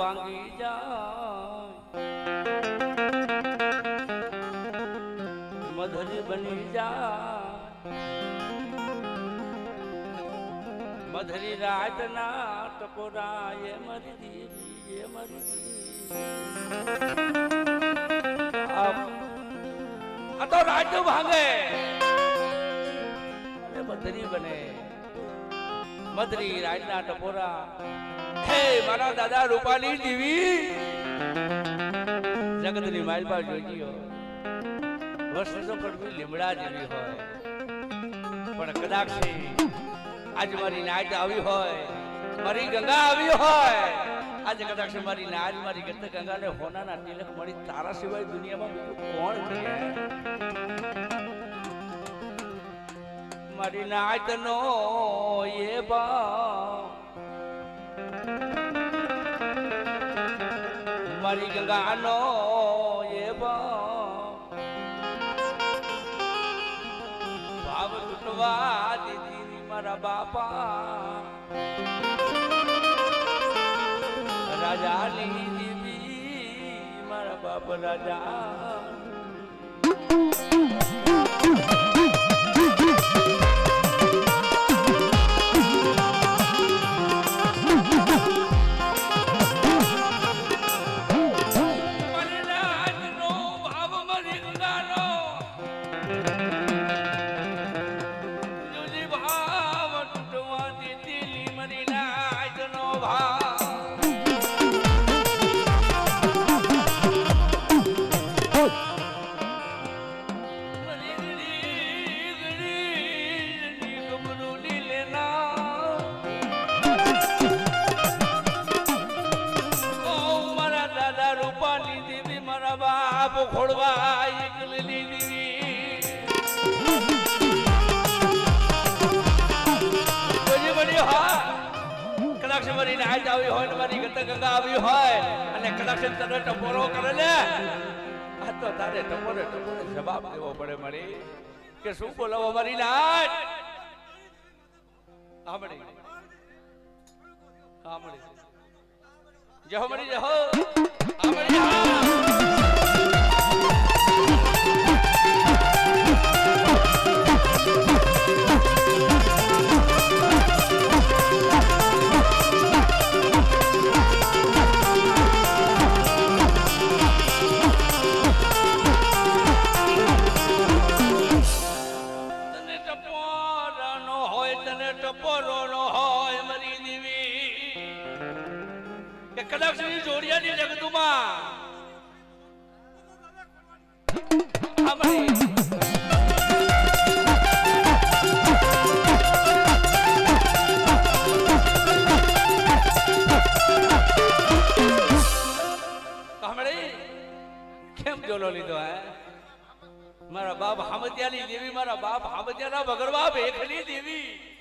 ભાંગી જાય મધરી બની જાય મધરી રાતના ટકોરા એ મરી દેવી એ મરી આ તો રાત ભાંગે અને મધરી બને મધરી રાતના ટકોરા હે મારા દાદા રૂપાલી દેવી જગતની માલ પર જોઈજો વર્ષો કરવી લીમડા જેવી હોય પણ કદાચ આજ મારી નાચ આવી હોય મારી ગંગા આવી હોય આજે કદાચ મારી નાચ મારી ગંગાને હોનાના તિલક મળી તારા સિવાય દુનિયામાં બીજું કોણ છે મારી નાચ નો એ મારી ગંગાનો એ ભાવ તૂટવા દીધી મારા બાપા રાજાની દીદી મારા બાપ રાજા ખોડવા એકલી દીવી કદાચ મારી નાચ આવી હોય ને મારી ગંગા આવી હોય અને કદાચ તને ટપોરો કરે ને આ તો તારે ટપોરે જવાબ દેવો પડે મારી કે શું બોલાવો મારી નાચ સાંભળી જહો મળી જહો સાંભળી કદાચ જોડિયાની જગતુમાં કેમ જોલો લીધો હે મારા બાપ હામતિયાની દેવી મારા બાપ હામતિયાના ભગરવા ભેખની દેવી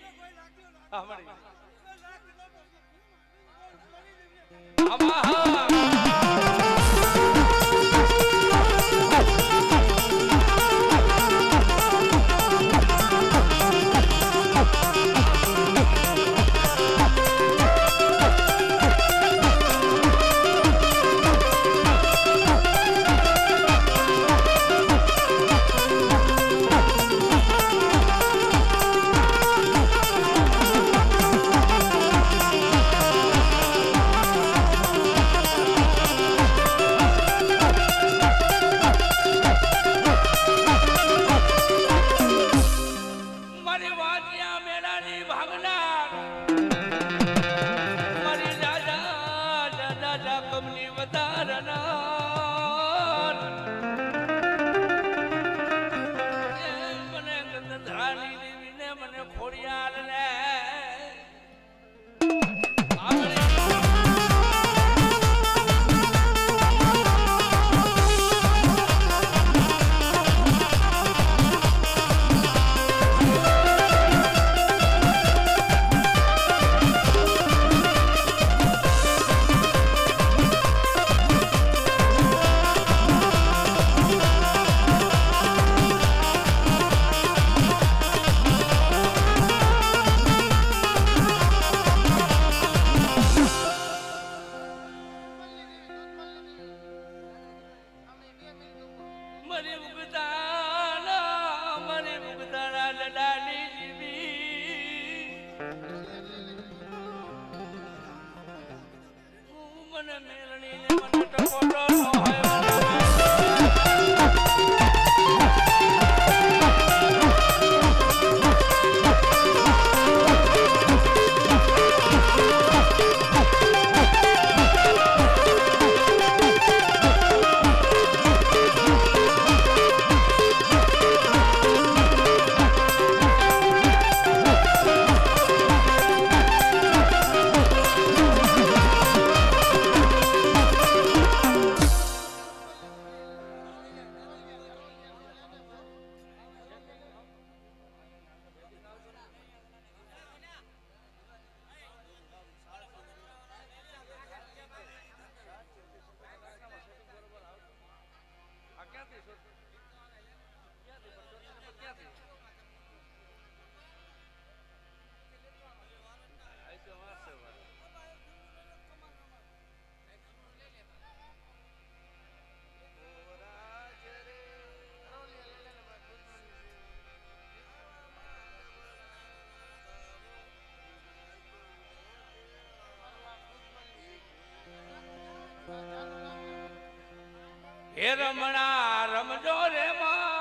હે રમણા રમજો રે માં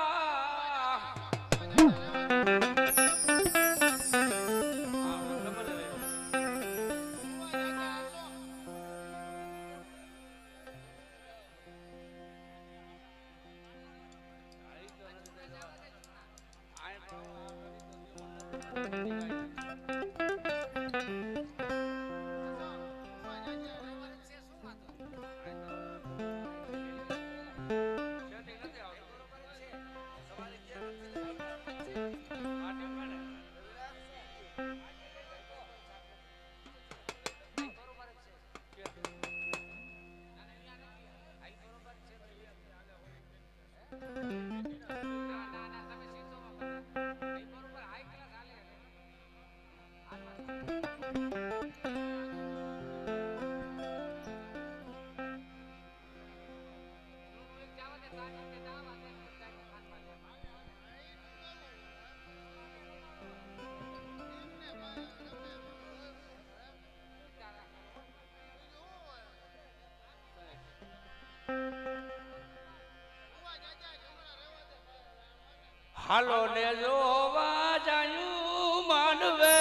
હાલો ને જોવા જાયું માનવે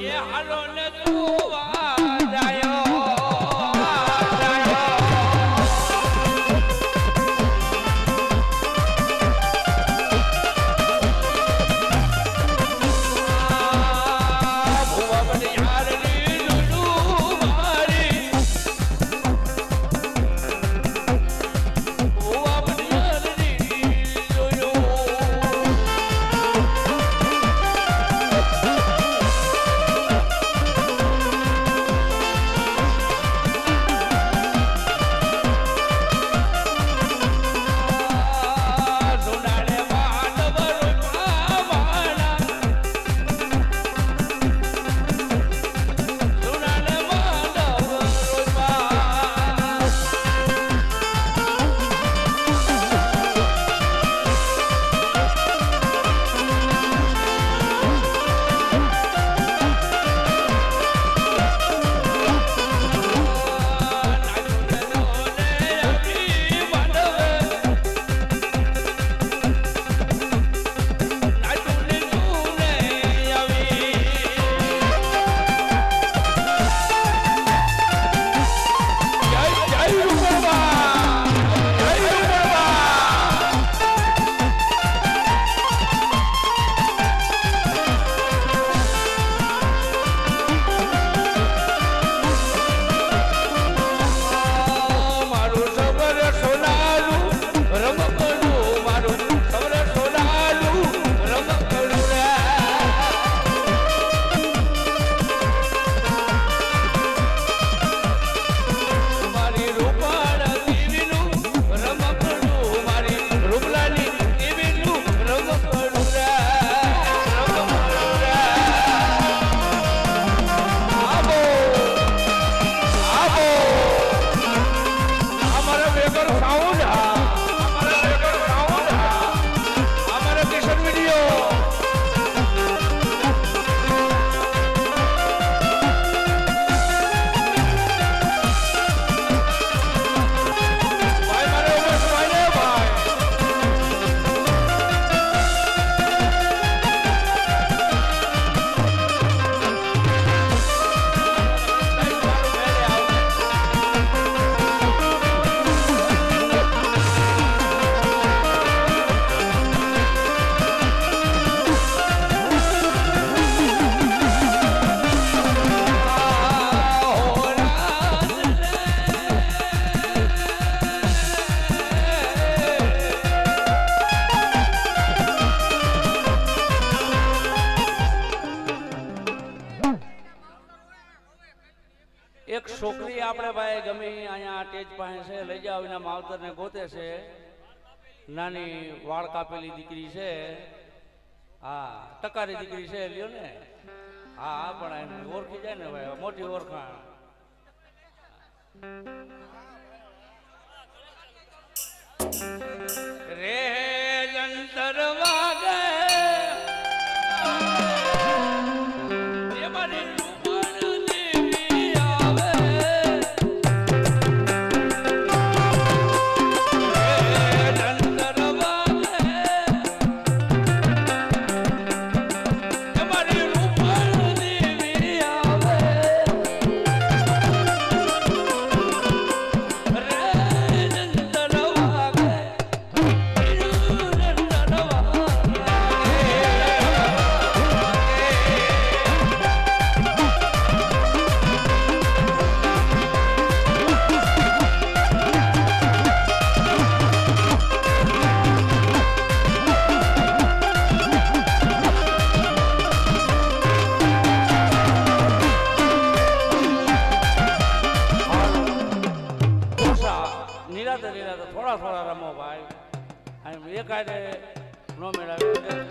એ હાલો ને જોવા જાયો એક છોકરી આપણે ભાઈ ગમે અહીંયા ટેજ પાસે છે લઈ જાવ એના માવતરને ગોતે છે નાની વાળ કાપેલી દીકરી છે હા ટકારી દીકરી છે લ્યો ને હા હા પણ એને ઓળખી જાય ને ભાઈ મોટી ઓળખાણ રે જંતર વાગે એ મારી રૂપણ દેવી આવે ભાઈ આમ એકાદે નો મેળાવે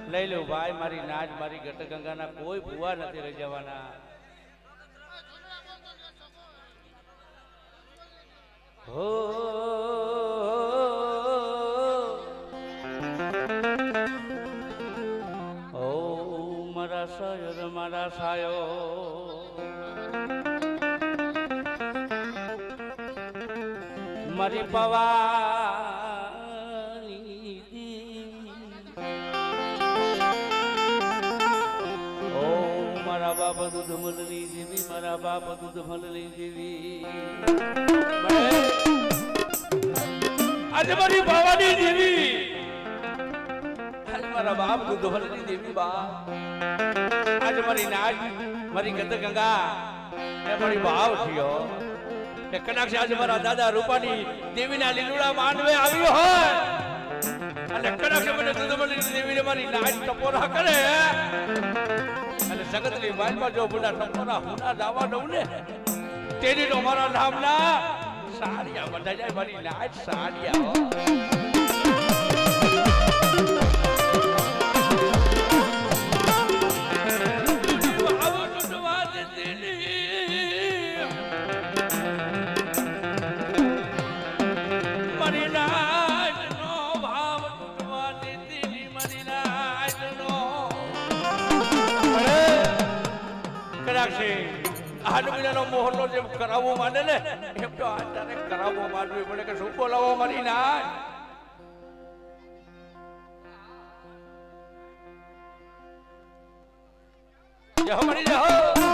લઈ લો ભાઈ મારી નાચ મારી ગટગંગાના કોઈ ભૂવા નથી રહી જવાના હો ઓ મારા સાયો મારી પવાની મારા બાપ દૂધ મલની જેવી મારા બાપ દૂધ મલની જેવી આજે મારી ભવાની દેવી આજે મારા બાપ દૂધ મલની દેવી બા આજે મારી નાચ મારી ગંગા એ મારી ભાવ થયો એ કદાચ આજે મારા દાદા રૂપાની દેવીના લીલુડા માંડવે આવ્યો હોય અને કદાચ મને દૂધ મલની દેવીને મારી નાચ ટપોરા કરે અને જગતની વાલમાં જો બુડા ટપોરા હુના દાવા દઉં ને તેની તો મારા નામના સાડિયા બધા જાય મારી નાચ સાડિયા મોહલ્લો જેમ કરાવવો માંડે ને એમ તો આચારે કરાવવો માંડવી પડે કે શું બોલાવો મારી નાચ જાઓ મારી જાઓ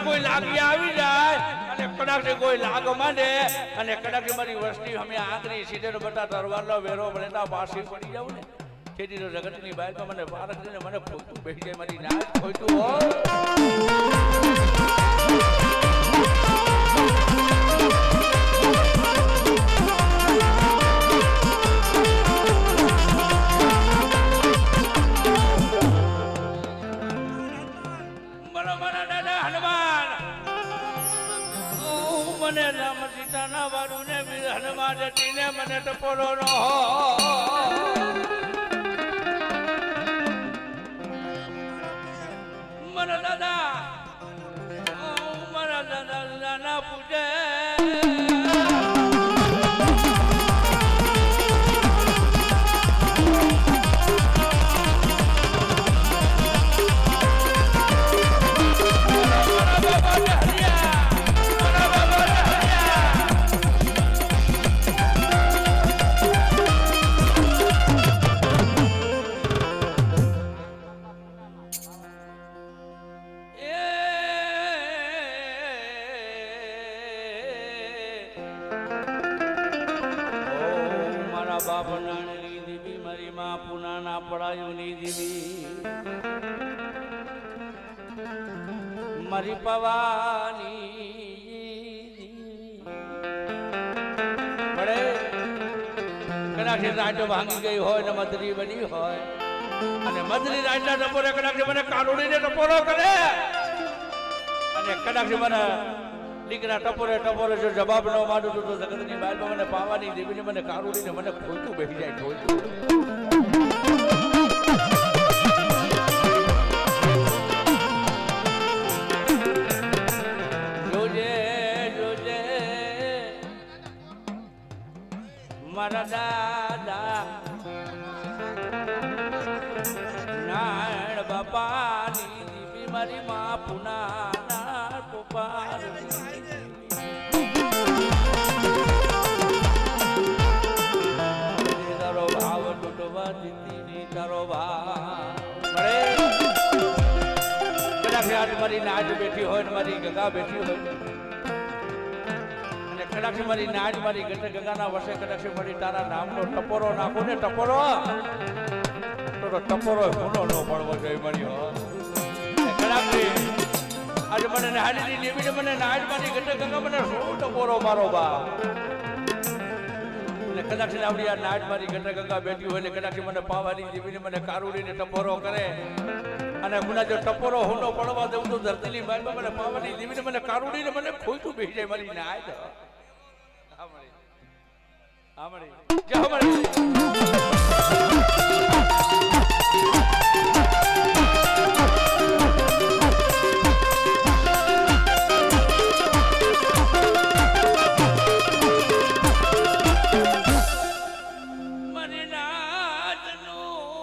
કોઈ લાગી આવી જાય અને કદાચ કોઈ લાગ માંડે અને કદાચ મારી વસ્તી અમે આંગળી સીધે બટા તરવારનો વેરો બનેતા પાછી પડી જાવ ને તેથી તો જગતની બાઈમાં મને પારખ ને મને ખોટું બેસી જાય મારી નાચ ખોટું હોય મને રામ સીતાના વાળું ને વીર હનુમાન જટીને મને ટપોરો નો મારા દાદા નાના પૂજે મારા બાપ નાણની દેવી મારી માં પુના ના પડાયુની દેવી મારી પવાની પડે કદાચ રાજો ભાંગી ગઈ હોય ને મધરી બની હોય અને મધરી રાજના ટપોરે કદાચ મને કાળુડીને ટપોરો કરે અને કદાચ મને દીકરા ટપોરે ટપોરે જો જવાબ ન માંડું તો જગતની બારમાં મને પાવાની દેવીને મને કાળુડીને મને ખોટું બેસી જાય ખોટું મારા દાદા નારાયણ બાપાની દીવી મારી માં પુના ના પપ્પા તારો ભાવ તૂટવા દીધી તારો ભાવ મળે કદાચ આજ મારી નાચ બેઠી હોય ને મારી ગંગા બેઠી હોય કદાચ મારી નાચ મારી ગંગાના વસે કદાચ મારી તારા નામનો ટપોરો નાખો ને ટપોરો તો ટપોરો ગુનો ન પડવો જોઈએ મારી કદાચ આજે મને નાની દેવીને મને નાચ મારી ગંગા મને શું ટપોરો મારો બા અને કદાચ આપણી આ નાચ મારી ગંગા બેઠી હોય ને કદાચ મને પાવાની દેવીને મને કારુડીને ટપોરો કરે અને ગુના જો ટપોરો હુંનો પડવા દઉં તો ધરતીની બાજુમાં મને પાવાની દેવીને મને કારુડીને મને ખોટું બેસી જાય મારી નાચ મારી નાચનો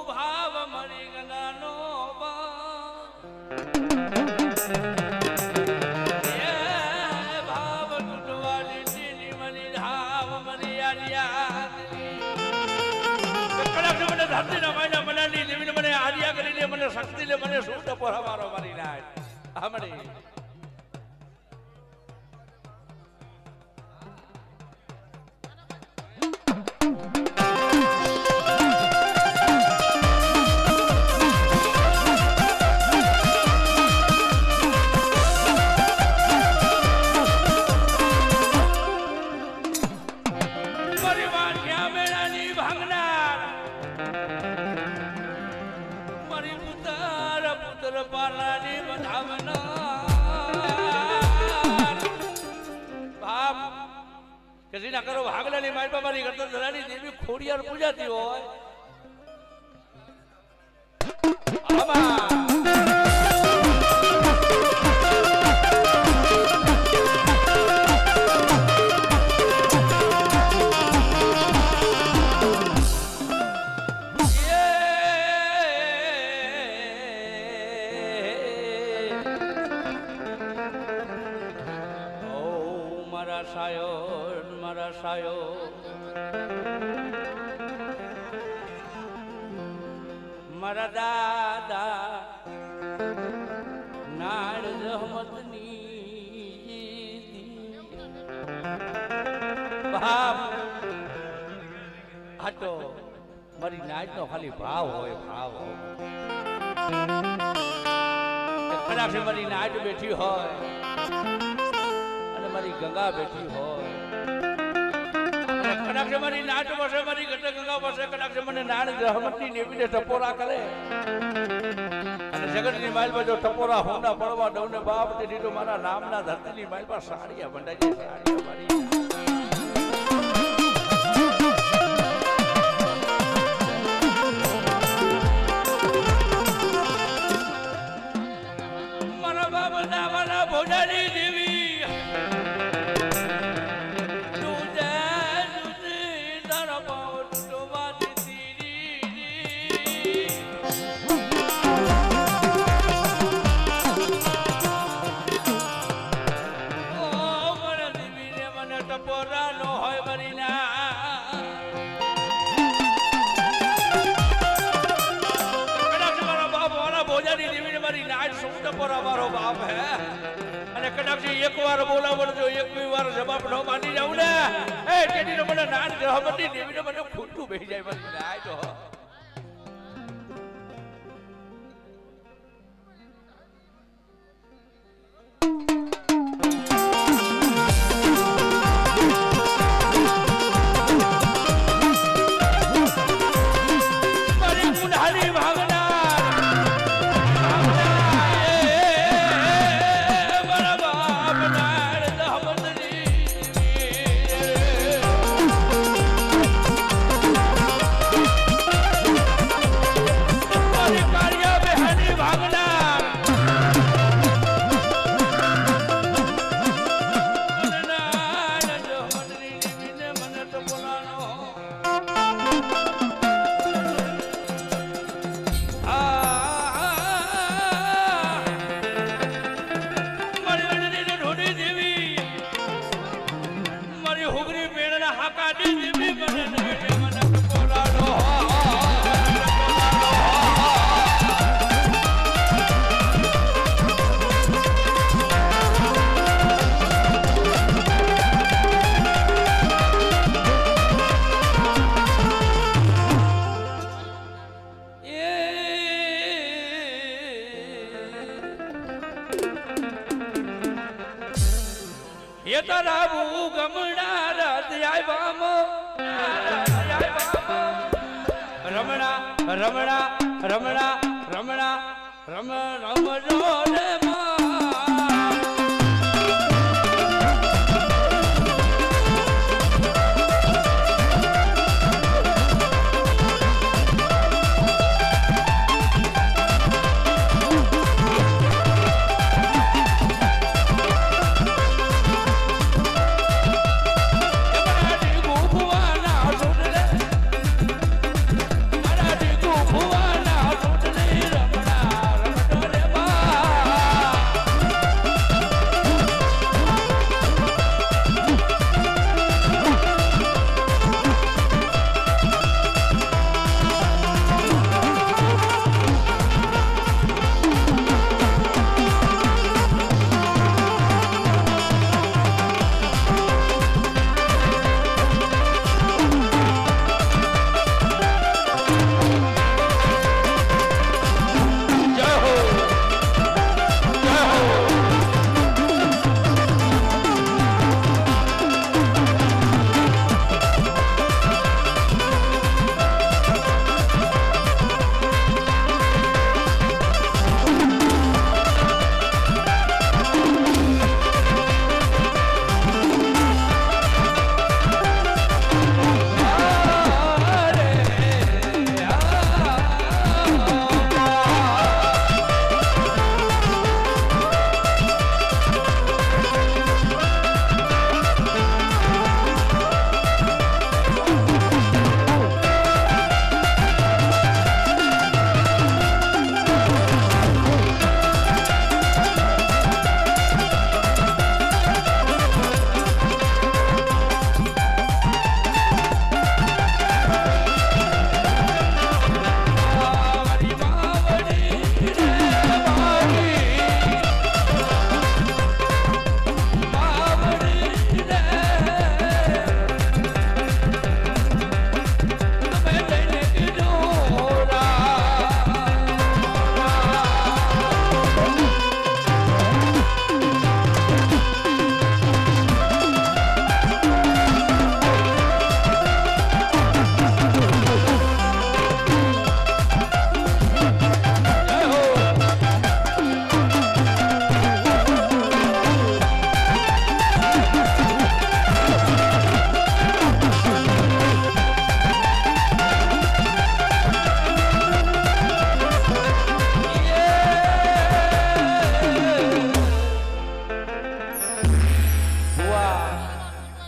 ભાવ મારી ગંગાનો મને આર્યા કરી લે મને શક્તિ લે મને શું ટપોરા મારો મારી નાચ હમણી કસીના કરો ભાગલાની મારી બાબાની કરતા ધરાની દેવી ખોડિયાર પૂજાતી હોય મારા સાયો મારા દાદા નાળ રહમતની બાપ આ તો મારી નાચનો ખાલી ભાવ હોય ભાવ કદાચ મારી નાચ બેઠી હોય મારી ગંગા બેઠી હોય કદાચ મારી નાચ વસે મારી ગંગા વસે કદાચ મને નાણ રહમતની દેવીને ટપોરા કરે અને જગતની માલમાં જો ટપોરા હોના પડવા દઉં ને બાપ તેથી તો મારા નામના ધરતીની માલમાં સાડિયા બંધાઈ સાડિયા મારી મારા બાપ નાવાના ભોજાની દેવી મારો બાપ હે અને કદાચ એક વાર બોલાવો જો એક વાર જવાબ ન માની જાઉં ને એ તેથી મને નાન દહમતી દેવીને મને ખૂટતું બેસી જાય બસ મને આય તો રમણા રમણા રમણા રમણા રમ રમજો રે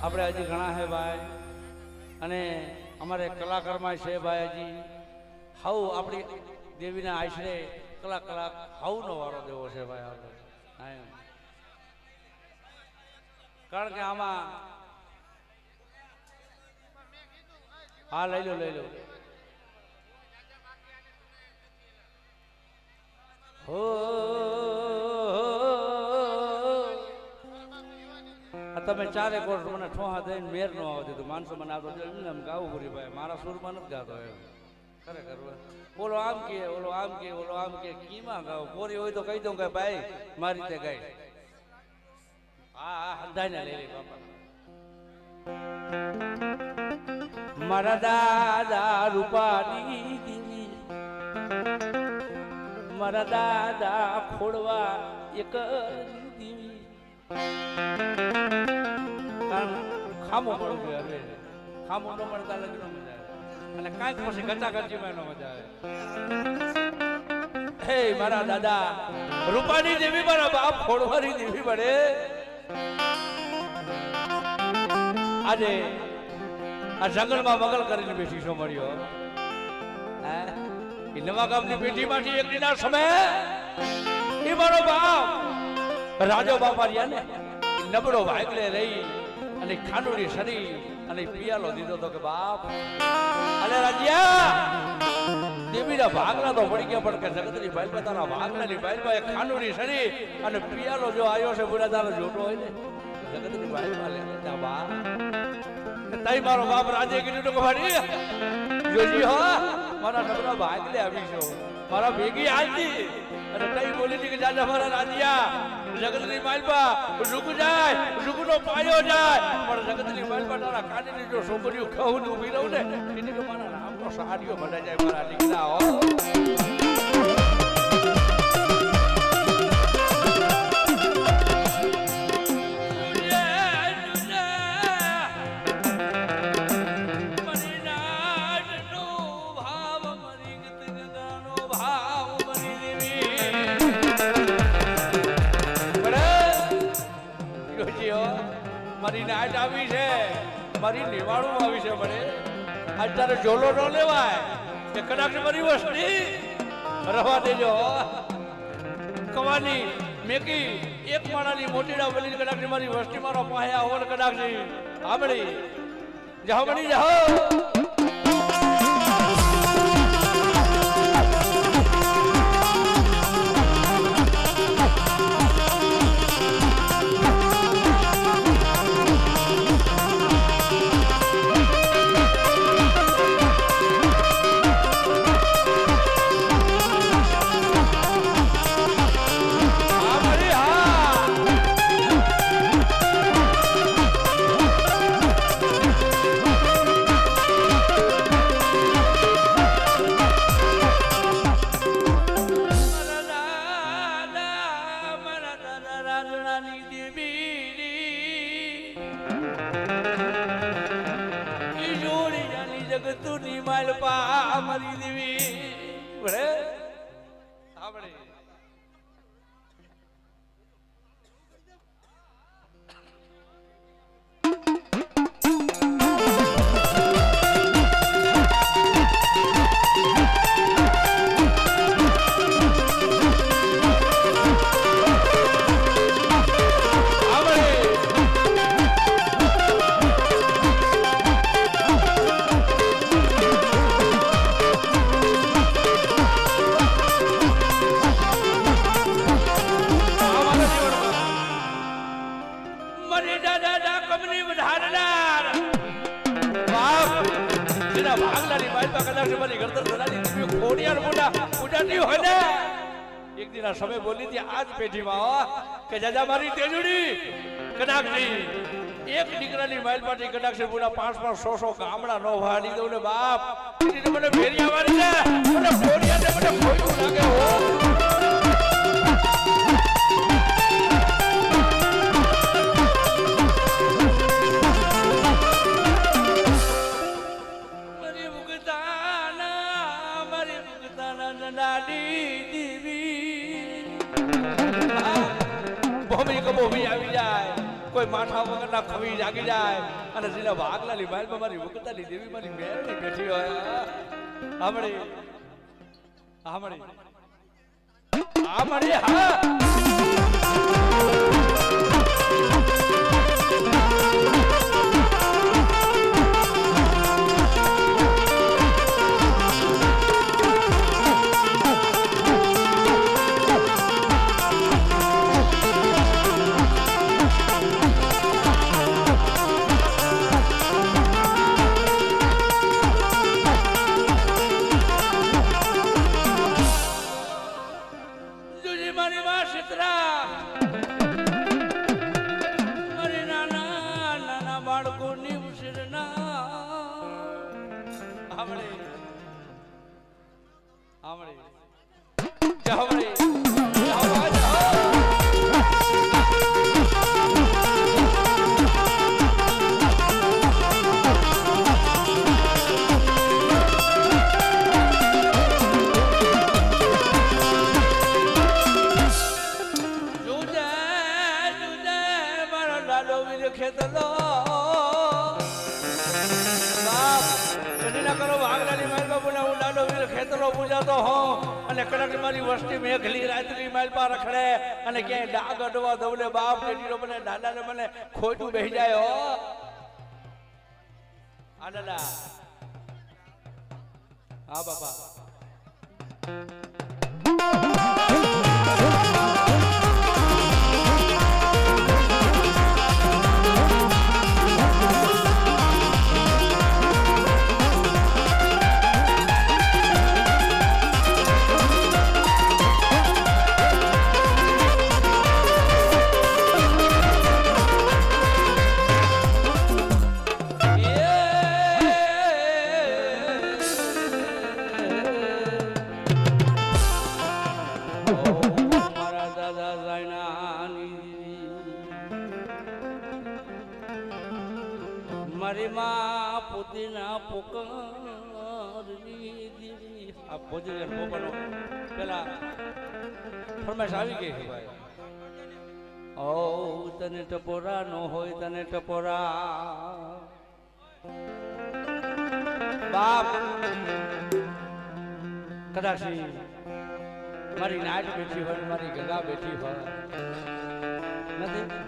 આપણે હજી ઘણા હે ભાઈ અને અમારે કલાકારમાં છે ભાઈ હજી હાઉ આપણી દેવીના આશરે કલાક હાઉનો વારો દેવો છે ભાઈ આપણે કારણ કે આમાં હા લઈ લો હો તમે ચારે કોર્સ મને ઠોહા દઈને મેર નો આવતી તો માણસો મને આવતો એમને એમ ગાવું પૂરી ભાઈ મારા સુરમાં નથી ગાતો એમ ખરેખર ઓલો આમ કે ઓલો આમ કે ઓલો આમ કે કીમાં ગાવ કોરી હોય તો કહી દઉં કે ભાઈ મારી રીતે ગાય હા હંધાઈને લઈ લે બાપા મારા દાદા રૂપાની દીવી મારા દાદા ખોડવા એક દીવી ખામો પડો હવે ખામો ન મળતા લગી ન મજા આવે અને કાંઈક પછી ગચા ગચીમાં ન મજા આવે હે મારા દાદા રૂપાની દેવી મારા બાપ ખોડવાની દેવી મળે આજે આ જંગલમાં મગલ કરીને બેઠી છો મળ્યો એ નવા ગામની પેઢીમાંથી એક દિના સમય એ મારો બાપ રાજો બાપા રહ્યા ને નબળો વાગલે રહી અને ખાંડુડી સરી અને પિયાલો દીધો તો કે બાપ અલે રાજ્યા દેવીના ભાગલા તો પડી ગયા પણ કે જગતની બાઈલમાં તારા ભાગલાની બાઈલમાં એક ખાંડુડી સરી અને પિયાલો જો આવ્યો છે પૂરા તારો જોતો હોય ને જગતની બાઈલમાં લે તા બાપ તઈ મારો બાપ રાજે કીધું તો ભાડી જોજી હો મારા નબળા ભાગલે આવી છો મારા ભેગી આજી અને તઈ બોલી હતી કે જાજા મારા રાજ્યા જગતની માલપા રૂક જાય રૂકનો પાયો જાય પણ જગતની માલપા તારા કાનની જો છોકરીઓ ખવું ઊભી રહું ને એની તો મારા રામનો સહારીઓ બના જાય મારા દીકરા હો મારી નાટ આવી છે મારી નિવાણું આવી છે મને અત્યારે ઝોલો ન લેવાય કે કદાચ મારી વસ્તી રવા દેજો કવાની મેકી એક માળાની મોટીડા બોલી કદાચ મારી વસ્તી મારો પાસે આવો ને કદાચ આમળી જાઓ મળી જાઓ જગતુની માલપા મારી દેવી બળે આપણે સમય બોલી હતી આજ પેઢીમાં કે જાજા મારી તેજુડી કદાચ એક દીકરાની માઇલ પાટી કદાચ પૂરા 500-600 ગામડા નો વાડી દઉં ને બાપ મને ભેરિયા મારી દે મને ફોડિયા દે મને ખોટું લાગે હો કોઈ માથા વગરના ખવી જાગી જાય અને જેના ભાગલાની બાઈલમાં મારી વખતાની દેવી મારી મેરણી બેઠી હોય આમળી હા આમળે આમળે જાવળે જાવા જાવ ખેતલો બાપ કનીના કરો વાગલાની માલ બાબુના હું લાડો વીર ખેતલો પૂજાતો હોઉં અને કડક મારી વસ્તી મેઘલી રાત્રી માલ પા રખડે અને ક્યાંય ડાગ અડવા દવલે બાપ જેડીનો મને દાદાને મને ખોટું બેહી જાય હો આ દાદા હા બાપા મારી માં પોતીના પોકારની દીવી આ પોતીના પોકાનો પેલા ફરમાઈશ આવી ગઈ છે ભાઈ ઓ તને ટપોરા નો હોય તને ટપોરા બાપ કદાચ મારી નાચ બેઠી હોય મારી ગંગા બેઠી હોય નથી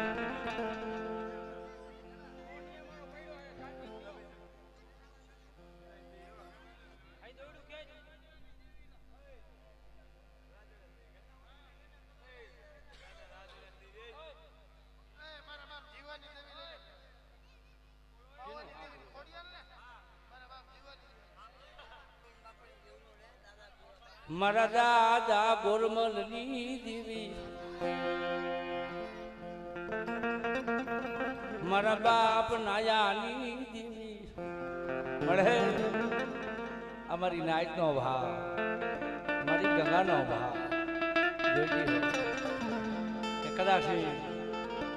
મારા દાદા બોરમલની દીવી મારા બાપ નાયાની દીવી મળે અમારી નાઈટ નો ભાવ મારી ગંગાનો ભાવ જોઈ કે કદાચ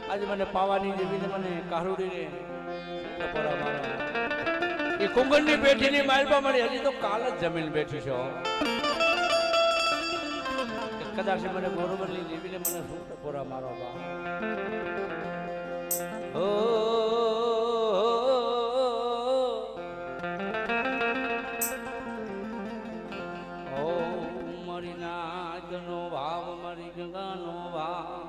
આજે મને પાવાની દેવીને મને કાહુડીને ટપોરા મારો એ કુંગળની બેઠીની માલપા મળી હજી તો કાલ જ જમીન બેઠી છો કદાચ મને બોરમલની દેવીને મને શું ટપોરા મારો બા ઓ મારી નાચનો ભાવ મારી ગંગાનો ભાવ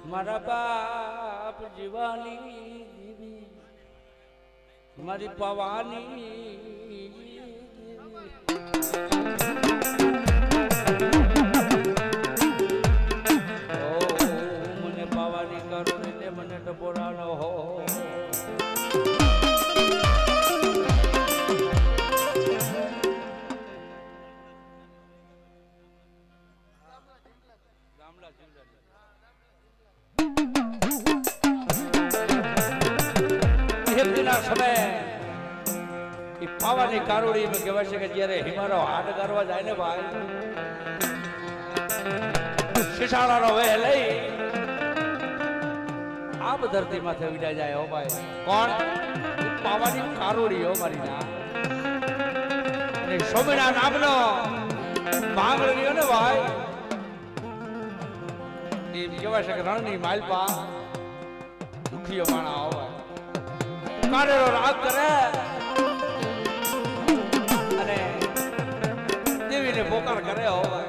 મારા બાપ જીવાની દીવી મારી પવાની મને પવાની કરો ને મને ટપોરાનો હો પાવાની કારોડી માં કહેવાય છે કે જ્યારે હિમારો હાડ કરવા જાય ને ભાઈ શિશાળાનો વેહ લઈ આપ ધરતી માથે વિદાય જાય હો ભાઈ કોણ પાવાની કારોડી હો મારી ના અને સોમીના નામનો માંગણીઓ ને ભાઈ એમ કહેવાય છે કે રણની માલપા દુખીઓ માણા હો ભાઈ કારેલો રાગ કરે દેવીને પોકાર કરે હોય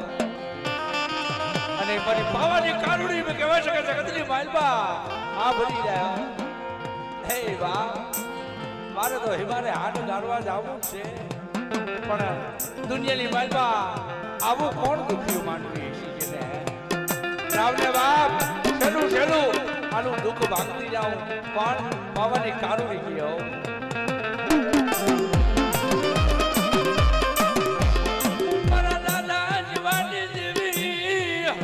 અને મારી પાવાની કારુડી મે કહેવાય છે કે જગતની માલપા આ ભરી જાય હે બા મારે તો હિમારે હાથ ગાળવા જ આવવું છે પણ દુનિયાની માલમાં આવું કોણ દુખ્યું માનવી છે ને રાવને બાપ છેલું છેલું આનું દુઃખ ભાગતી જાઉં પણ પાવાની કારુણી ગયો મારા દાદા જીવાની દેવી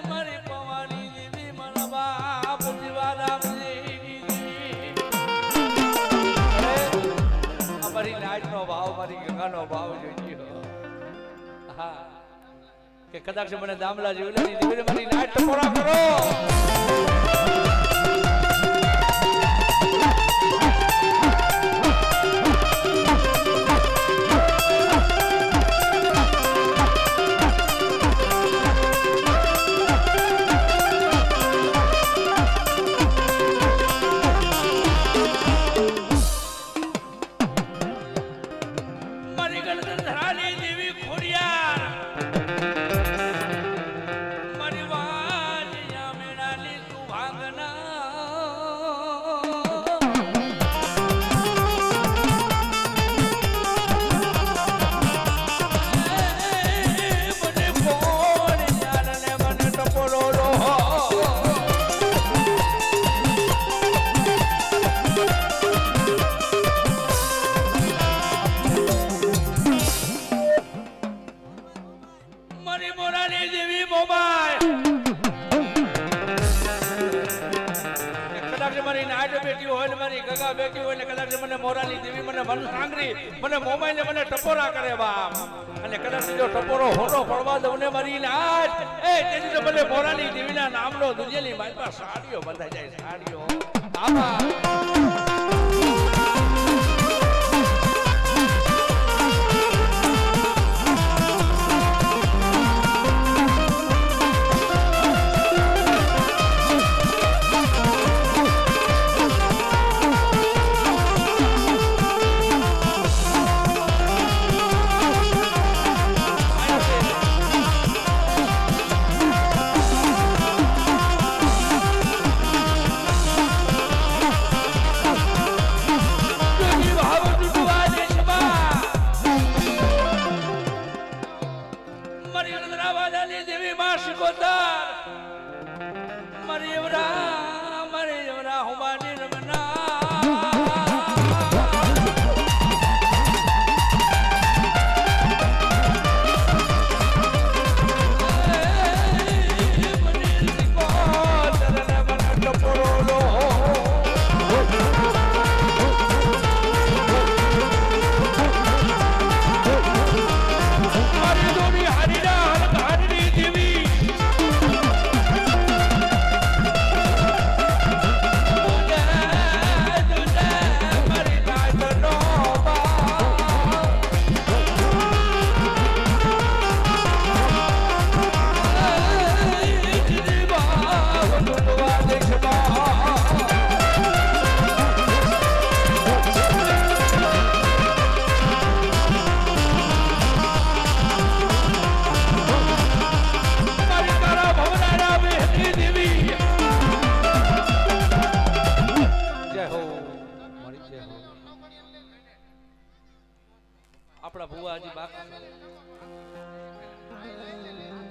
મારી પવાની દેવી મારા બાપ જીવાના મારી નાચનો ભાવ મારી ગંગાનો ભાવ જોઈ હા કે કદાચ મને દામલા જીવલાની દીકરી મારી નાચ ટકોરા કરો મને મોરાની દેવી મને મન સાંગરી મને મોમાઈને મને ટપોરા કરે બાપ અને કદાચ જો ટપોરો હોનો પડવા દઉં ને મારી નાચ એ તેથી તો મને મોરાની દેવીના નામનો દુનિયાની મારી પાસે સાડીઓ બંધાઈ જાય સાડીઓ આમાં આપણા ભુવાજી બાકા